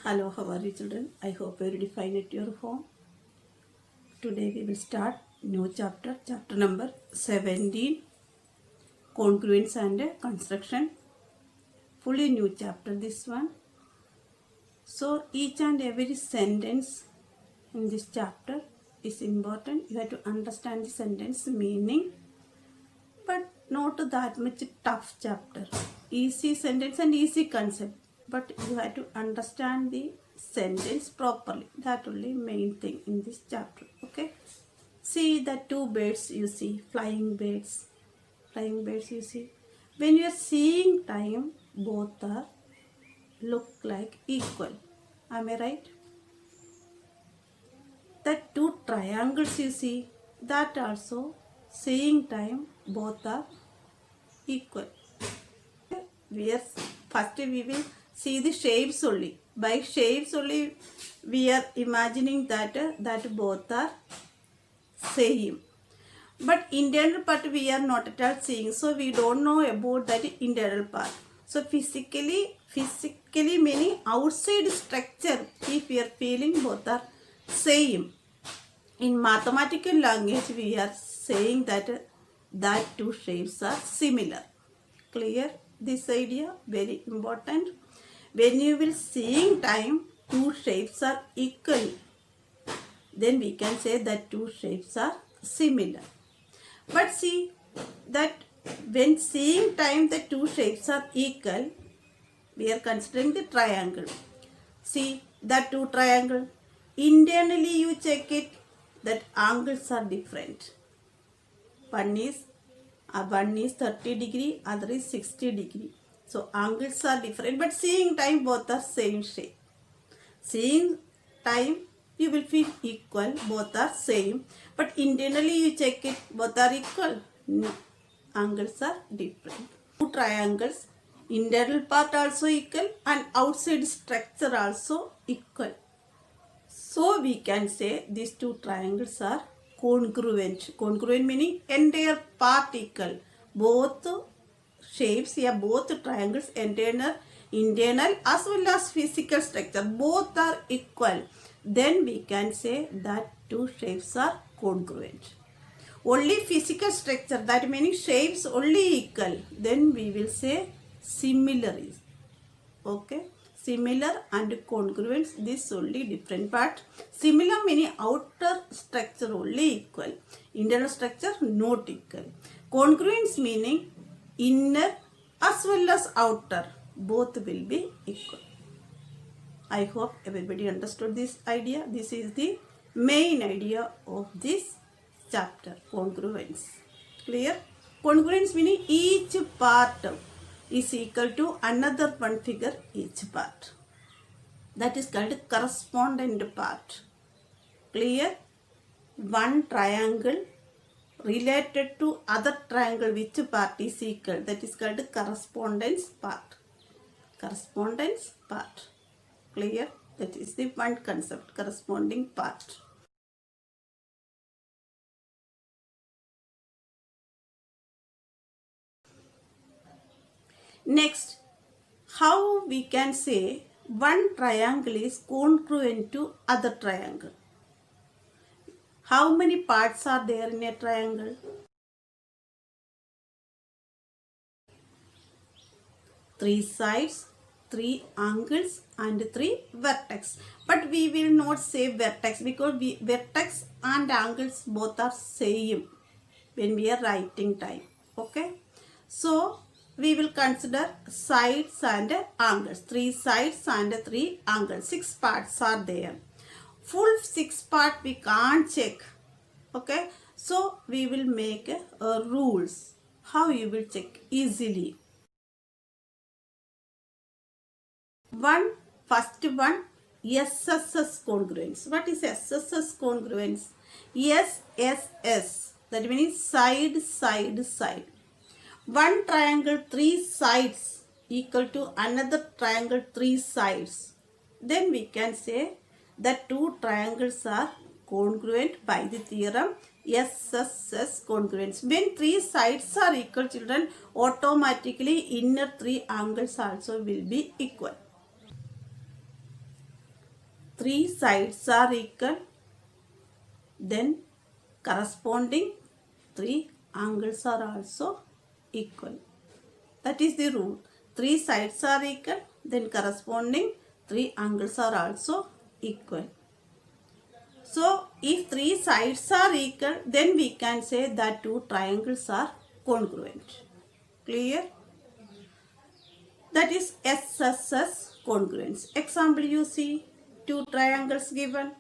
Hello, how are you children? I hope you are fine at your home. Today we will start new chapter, chapter number 17, Congruence and Construction. Fully new chapter this one. So each and every sentence in this chapter is important. You have to understand the sentence meaning, but not that much tough chapter. Easy sentence and easy concept, but you have to understand the sentence properly. That only main thing in this chapter. Okay, see the two birds you see, flying birds you see. When you are seeing time, both are look like equal. Am I right? The two triangles you see, that also seeing time, both are equal. First we will see the shapes only. By shapes only we are imagining that both are same. But internal part we are not at all seeing, so we don't know about that internal part. So physically meaning outside structure, if we are feeling both are same. In mathematical language we are saying that two shapes are similar. Clear this idea? Very important. When you will seeing time, two shapes are equal, then we can say that two shapes are similar. But see that when seeing time the two shapes are equal, we are considering the triangle. See that two triangle. Internally you check it that angles are different. One is 30 degree, other is 60 degree. So angles are different, but seeing time both are same shape. Seeing time you will feel equal, both are same, but internally you check it, both are equal. No, angles are different. Two triangles, internal part also equal and outside structure also equal. So we can say these two triangles are congruent. Congruent meaning entire part equal. Both shapes, both triangles, internal as well as physical structure, both are equal. Then we can say that two shapes are congruent. Only physical structure, that meaning shapes only equal, then we will say similar is. Okay, similar and congruence, this only different part. Similar meaning outer structure only equal, internal structure not equal. Congruence meaning inner as well as outer, both will be equal. I hope everybody understood this idea. This is the main idea of this chapter, congruence. Clear? Congruence meaning each part is equal to another one figure each part. That is called correspondent part. Clear? One triangle related to other triangle, which part is equal, that is called correspondence part. Correspondence part. Clear? That is the one concept, corresponding part. Next, how we can say one triangle is congruent to other triangle? How many parts are there in a triangle? Three sides, three angles and three vertex. But we will not say vertex because vertex and angles both are same when we are writing time. Okay. So we will consider sides and angles. Three sides and three angles. 6 parts are there. Full 6 part we can't check. Okay. So we will make rules. How you will check easily? First one, SSS congruence. What is SSS congruence? SSS, that means side, side, side. One triangle, 3 sides equal to another triangle, 3 sides. Then we can say that two triangles are congruent by the theorem SSS congruence. When 3 sides are equal, children, automatically inner 3 angles also will be equal. three sides are equal, then corresponding three angles are also equal. That is the rule. Three sides are equal, then corresponding three angles are also equal. So, if three sides are equal, then we can say that two triangles are congruent. Clear? That is SSS congruence. Example, you see two triangles given.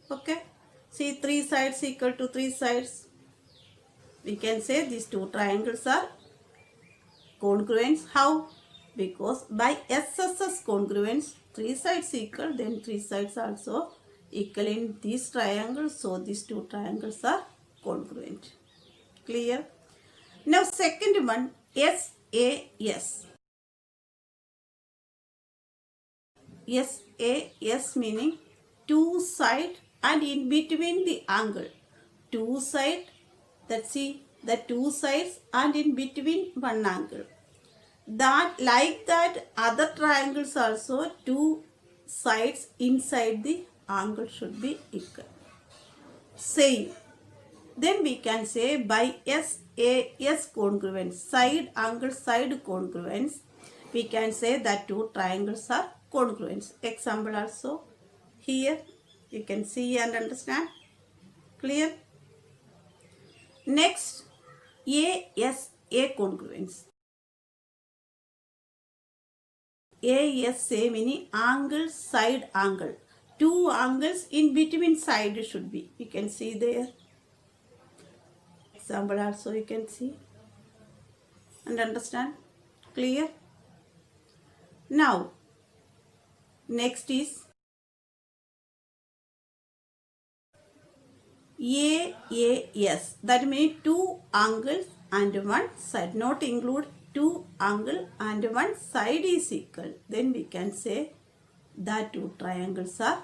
Okay? See, three sides equal to three sides. We can say these two triangles are congruence. How? Because by SSS congruence, three sides equal, then three sides also equal in these triangles. So, these two triangles are congruent. Clear? Now, second one, SAS. SAS meaning two side and in between the angle. Two side, let's see the two sides and in between one angle. That like that other triangles also two sides inside the angle should be equal. Same. Then we can say by SAS congruence, side angle side congruence, we can say that two triangles are congruent. Example also here you can see and understand. Clear? Next, ASA congruence. ASA meaning angle side angle. Two angles in between side should be. You can see there. Example also you can see and understand. Clear? Now, next is AAS. That means two angles and one side. Not include two angle and one side is equal. Then we can say that two triangles are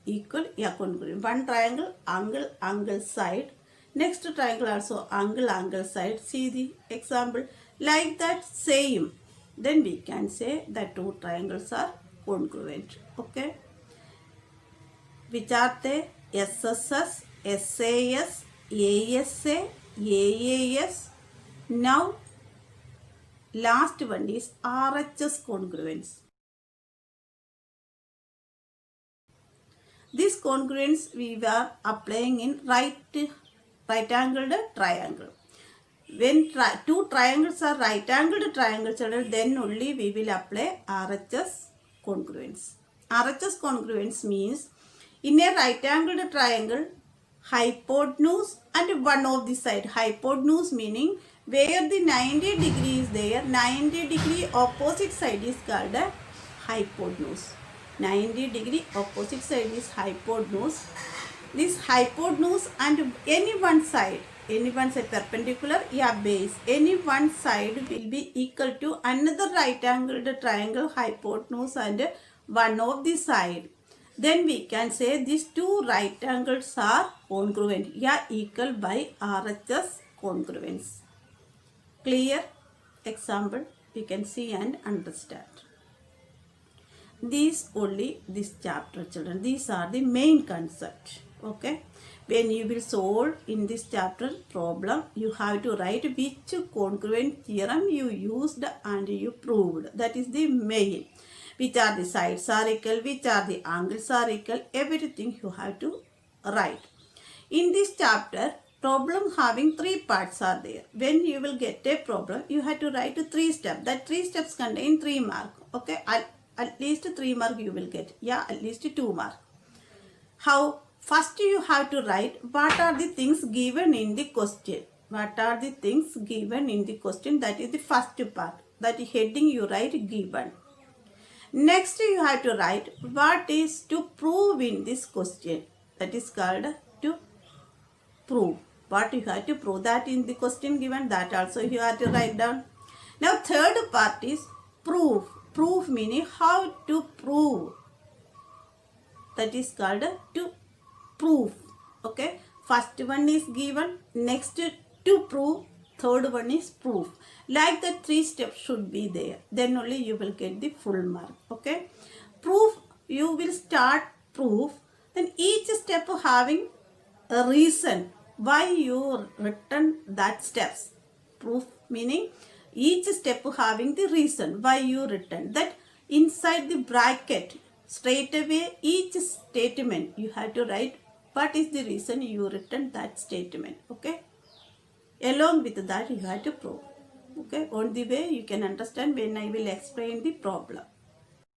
equal. Yeah, congruent. One triangle, angle, angle, side. Next triangle also angle, angle, side. See the example. Like that same. Then we can say that two triangles are congruent. Okay. Which are they? SSS, SAS, ASA, AAS. Now, last one is RHS congruence. This congruence we were applying in right angled triangle. When two triangles are right angled triangles, then only we will apply RHS congruence. RHS congruence means in a right angled triangle, hypotenuse and one of the side. Hypotenuse meaning where the 90 degree is there, 90 degree opposite side is called a hypotenuse. 90 degree opposite side is hypotenuse. This hypotenuse and any one side perpendicular, base, any one side will be equal to another right angled triangle hypotenuse and one of the side. Then we can say these two right angles are congruent, equal by RHS congruence. Clear? Example, we can see and understand. These only this chapter, children. These are the main concept. Okay. When you will solve in this chapter problem, you have to write which congruent theorem you used and you proved. That is the main. Which are the sides are equal, which are the angles are equal, everything you have to write. In this chapter, problem having three parts are there. When you will get a problem, you have to write 3 steps. That 3 steps contain 3 marks. Okay, at least 3 marks you will get. At least 2 marks. How? First you have to write what are the things given in the question. What are the things given in the question? That is the first part. That heading you write given. Next you have to write what is to prove in this question. That is called to prove. What you have to prove that in the question given, that also you have to write down. Now third part is proof. Proof meaning how to prove. That is called to prove. Okay. First one is given. Next to prove. Third one is proof. Like the 3 steps should be there. Then only you will get the full mark. Okay. Proof you will start proof, then each step having a reason why you written that steps. Proof meaning each step having the reason why you written that. Inside the bracket straight away each statement you have to write what is the reason you written that statement. Okay, along with that you have to prove. Okay, on the way you can understand when I will explain the problem.